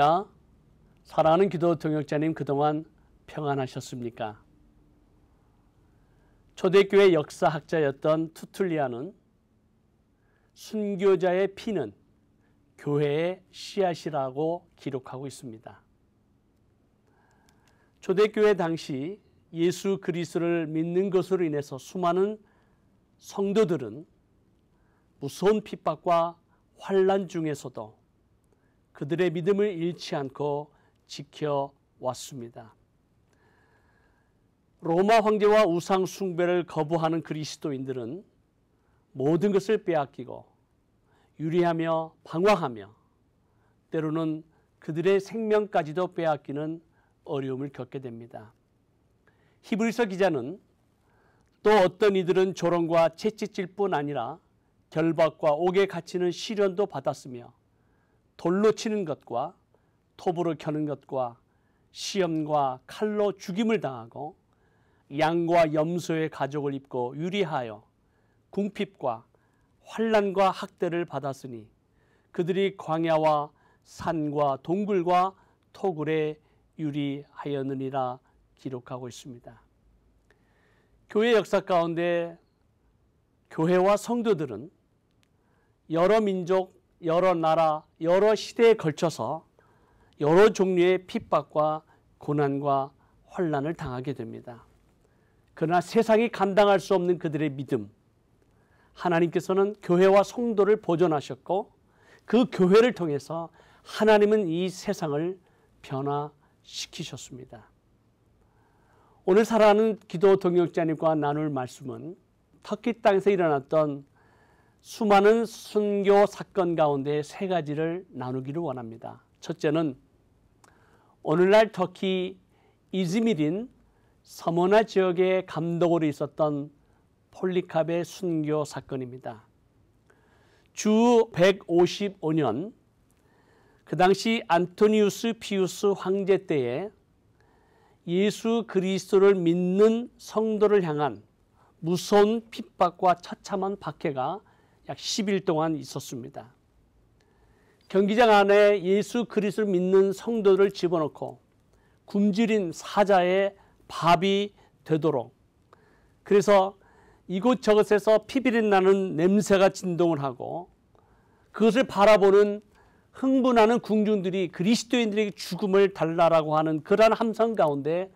할렐루야. 사랑하는 기도 동역자님, 그동안 평안하셨습니까? 초대교회 역사학자였던 투툴리안은 순교자의 피는 교회의 씨앗이라고 기록하고 있습니다. 초대교회 당시 예수 그리스도를 믿는 것으로 인해서 수많은 성도들은 무서운 핍박과 환난 중에서도 그들의 믿음을 잃지 않고 지켜왔습니다. 로마 황제와 우상 숭배를 거부하는 그리스도인들은 모든 것을 빼앗기고 유리하며 방황하며 때로는 그들의 생명까지도 빼앗기는 어려움을 겪게 됩니다. 히브리서 기자는 또 어떤 이들은 조롱과 채찍질 뿐 아니라 결박과 옥에 갇히는 시련도 받았으며 돌로 치는 것과 톱으로 켜는 것과 시험과 칼로 죽임을 당하고 양과 염소의 가죽을 입고 유리하여 궁핍과 환난과 학대를 받았으니 그들이 광야와 산과 동굴과 토굴에 유리하였느니라 기록하고 있습니다. 교회 역사 가운데 교회와 성도들은 여러 민족, 여러 나라, 여러 시대에 걸쳐서 여러 종류의 핍박과 고난과 환난을 당하게 됩니다. 그러나 세상이 감당할 수 없는 그들의 믿음, 하나님께서는 교회와 성도를 보존하셨고 그 교회를 통해서 하나님은 이 세상을 변화시키셨습니다. 오늘 사랑하는 기도 동역자님과 나눌 말씀은 터키 땅에서 일어났던 수많은 순교 사건 가운데 세 가지를 나누기를 원합니다. 첫째는 오늘날 터키 이즈미린 서머나 지역의 감독으로 있었던 폴리캅의 순교 사건입니다. 주 155년 그 당시 안토니우스 피우스 황제 때에 예수 그리스도를 믿는 성도를 향한 무서운 핍박과 처참한 박해가 약 10일 동안 있었습니다. 경기장 안에 예수 그리스도를 믿는 성도들을 집어넣고 굶주린 사자의 밥이 되도록, 그래서 이곳저곳에서 피비린 나는 냄새가 진동을 하고 그것을 바라보는 흥분하는 궁중들이 그리스도인들에게 죽음을 달라라고 하는 그러한 함성 가운데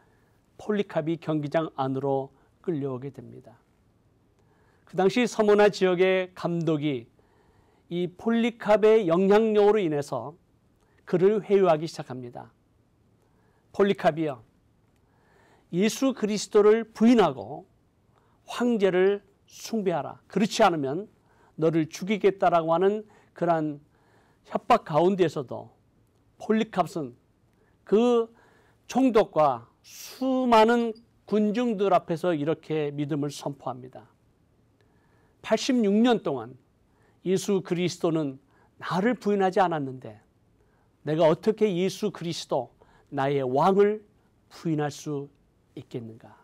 폴리캅이 경기장 안으로 끌려오게 됩니다. 그 당시 서머나 지역의 감독이 이 폴리캅의 영향력으로 인해서 그를 회유하기 시작합니다. 폴리캅이여, 예수 그리스도를 부인하고 황제를 숭배하라. 그렇지 않으면 너를 죽이겠다라고 하는 그러한 협박 가운데에서도 폴리캅은 그 총독과 수많은 군중들 앞에서 이렇게 믿음을 선포합니다. 86년 동안 예수 그리스도는 나를 부인하지 않았는데 내가 어떻게 예수 그리스도 나의 왕을 부인할 수 있겠는가?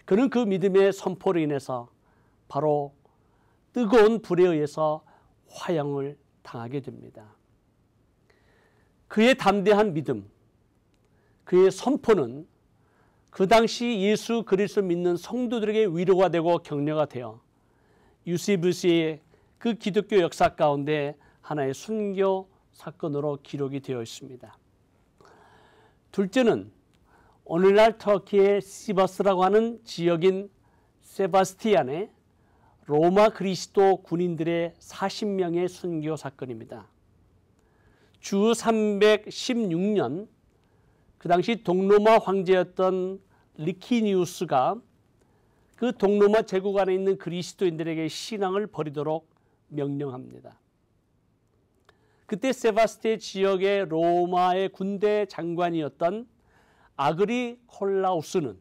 그는 그 믿음의 선포로 인해서 바로 뜨거운 불에 의해서 화형을 당하게 됩니다. 그의 담대한 믿음, 그의 선포는 그 당시 예수 그리스도를 믿는 성도들에게 위로가 되고 격려가 되어 유세부스의 그 기독교 역사 가운데 하나의 순교 사건으로 기록이 되어 있습니다. 둘째는 오늘날 터키의 시버스라고 하는 지역인 세바스티안의 로마 그리스도 군인들의 40명의 순교 사건입니다. 주 316년 그 당시 동로마 황제였던 리키니우스가 그 동로마 제국 안에 있는 그리스도인들에게 신앙을 버리도록 명령합니다. 그때 세바스티 지역의 로마의 군대 장관이었던 아그리콜라우스는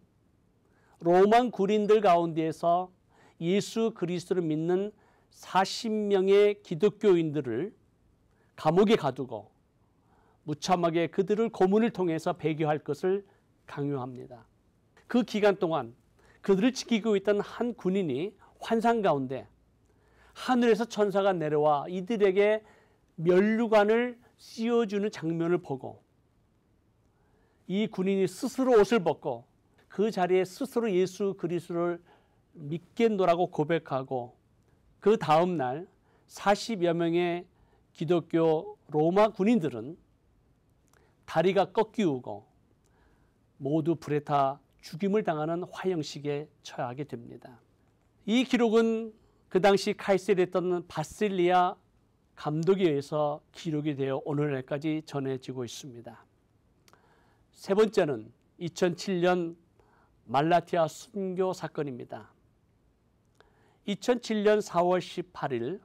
로마 군인들 가운데에서 예수 그리스도를 믿는 40명의 기독교인들을 감옥에 가두고 무참하게 그들을 고문을 통해서 배교할 것을 강요합니다. 그 기간 동안 그들을 지키고 있던 한 군인이 환상 가운데 하늘에서 천사가 내려와 이들에게 면류관을 씌워주는 장면을 보고 이 군인이 스스로 옷을 벗고 그 자리에 스스로 예수 그리스도를 믿겠노라고 고백하고 그 다음 날 40여 명의 기독교 로마 군인들은 다리가 꺾이고 모두 불에 타 죽임을 당하는 화형식에 처하게 됩니다. 이 기록은 그 당시 카이사리였던 바실리아 감독에 의해서 기록이 되어 오늘날까지 전해지고 있습니다. 세 번째는 2007년 말라티아 순교 사건입니다. 2007년 4월 18일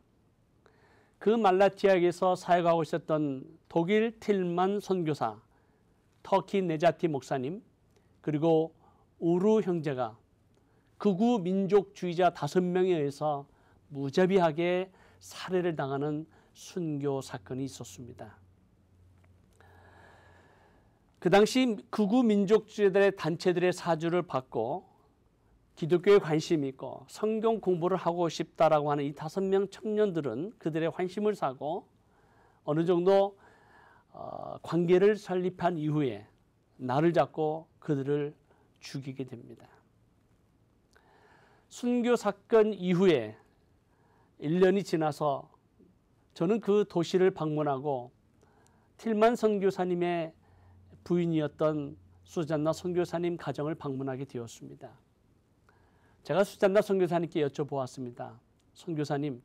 그 말라티아에서 사역하고 있었던 독일 틸만 선교사, 터키 네자티 목사님, 그리고 우루 형제가 극우 민족주의자 5명에 의해서 무자비하게 살해를 당하는 순교 사건이 있었습니다. 그 당시 극우 민족주의자들의 단체들의 사주를 받고 기독교에 관심이 있고 성경 공부를 하고 싶다라고 하는 이 5명 청년들은 그들의 환심을 사고 어느 정도 관계를 설립한 이후에 날을 잡고 그들을 죽이게 됩니다. 순교 사건 이후에 1년이 지나서 저는 그 도시를 방문하고 틸만 선교사님의 부인이었던 수잔나 선교사님 가정을 방문하게 되었습니다. 제가 수잔나 선교사님께 여쭤보았습니다. 선교사님,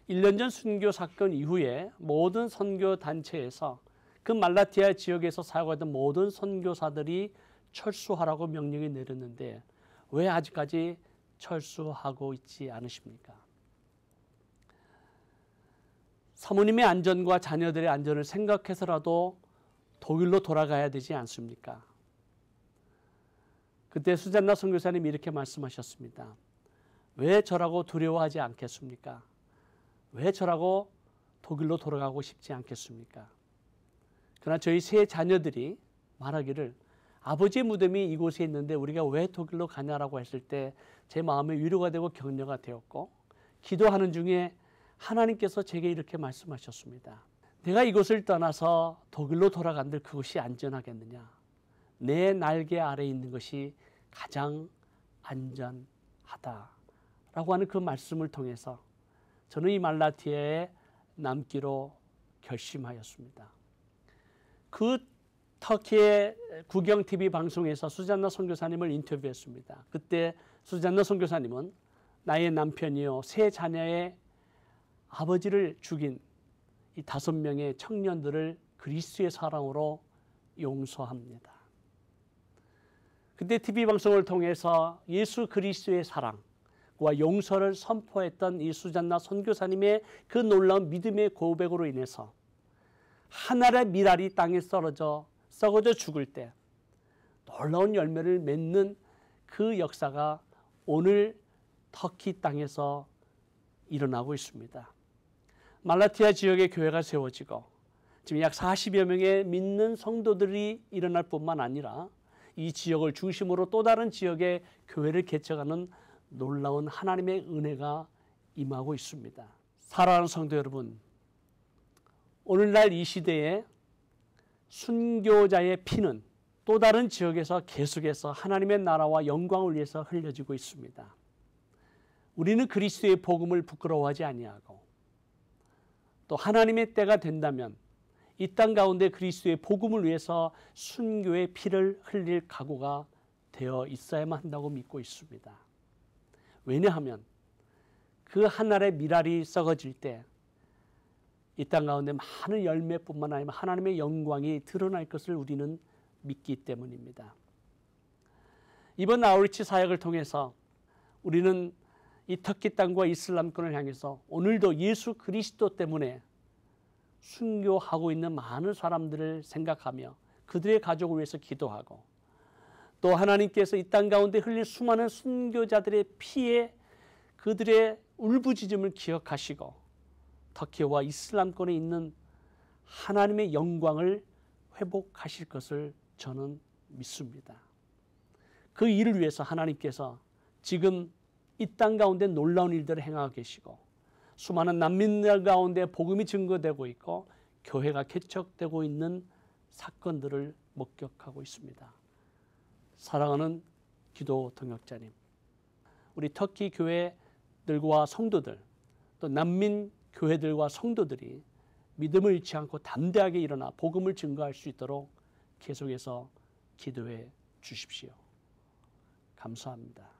1년 전 순교 사건 이후에 모든 선교 단체에서 그 말라티아 지역에서 사역하던 모든 선교사들이 철수하라고 명령이 내렸는데 왜 아직까지 철수하고 있지 않으십니까? 사모님의 안전과 자녀들의 안전을 생각해서라도 독일로 돌아가야 되지 않습니까? 그때 수잔나 선교사님이 이렇게 말씀하셨습니다. 왜 저라고 두려워하지 않겠습니까? 왜 저라고 독일로 돌아가고 싶지 않겠습니까? 그러나 저희 세 자녀들이 말하기를 아버지의 무덤이 이곳에 있는데 우리가 왜 독일로 가냐라고 했을 때 제 마음에 위로가 되고 격려가 되었고 기도하는 중에 하나님께서 제게 이렇게 말씀하셨습니다. 내가 이곳을 떠나서 독일로 돌아간들 그것이 안전하겠느냐? 내 날개 아래에 있는 것이 가장 안전하다라고 하는 그 말씀을 통해서 저는 이 말라티아에 남기로 결심하였습니다. 그 터키의 국영TV 방송에서 수잔나 선교사님을 인터뷰했습니다. 그때 수잔나 선교사님은 나의 남편이요 세 자녀의 아버지를 죽인 이 5명의 청년들을 그리스도의 사랑으로 용서합니다. 그때 TV 방송을 통해서 예수 그리스도의 사랑과 용서를 선포했던 이 수잔나 선교사님의 그 놀라운 믿음의 고백으로 인해서 하늘의 밀알이 땅에 썩어져 죽을 때 놀라운 열매를 맺는 그 역사가 오늘 터키 땅에서 일어나고 있습니다. 말라티아 지역의 교회가 세워지고 지금 약 40여 명의 믿는 성도들이 일어날 뿐만 아니라 이 지역을 중심으로 또 다른 지역의 교회를 개척하는 놀라운 하나님의 은혜가 임하고 있습니다. 사랑하는 성도 여러분, 오늘날 이 시대에 순교자의 피는 또 다른 지역에서 계속해서 하나님의 나라와 영광을 위해서 흘려지고 있습니다. 우리는 그리스도의 복음을 부끄러워하지 아니하고 또 하나님의 때가 된다면 이 땅 가운데 그리스도의 복음을 위해서 순교의 피를 흘릴 각오가 되어 있어야만 한다고 믿고 있습니다. 왜냐하면 그 하늘의 밀알이 썩어질 때 이 땅 가운데 많은 열매뿐만 아니라 하나님의 영광이 드러날 것을 우리는 믿기 때문입니다. 이번 아우리치 사역을 통해서 우리는 이 터키 땅과 이슬람권을 향해서 오늘도 예수 그리스도 때문에 순교하고 있는 많은 사람들을 생각하며 그들의 가족을 위해서 기도하고 또 하나님께서 이 땅 가운데 흘린 수많은 순교자들의 피에 그들의 울부짖음을 기억하시고 터키와 이슬람권에 있는 하나님의 영광을 회복하실 것을 저는 믿습니다. 그 일을 위해서 하나님께서 지금 이 땅 가운데 놀라운 일들을 행하고 계시고 수많은 난민들 가운데 복음이 증거되고 있고 교회가 개척되고 있는 사건들을 목격하고 있습니다. 사랑하는 기도 동역자님, 우리 터키 교회들과 성도들, 또 난민 교회들과 성도들이 믿음을 잃지 않고 담대하게 일어나 복음을 증거할 수 있도록 계속해서 기도해 주십시오. 감사합니다.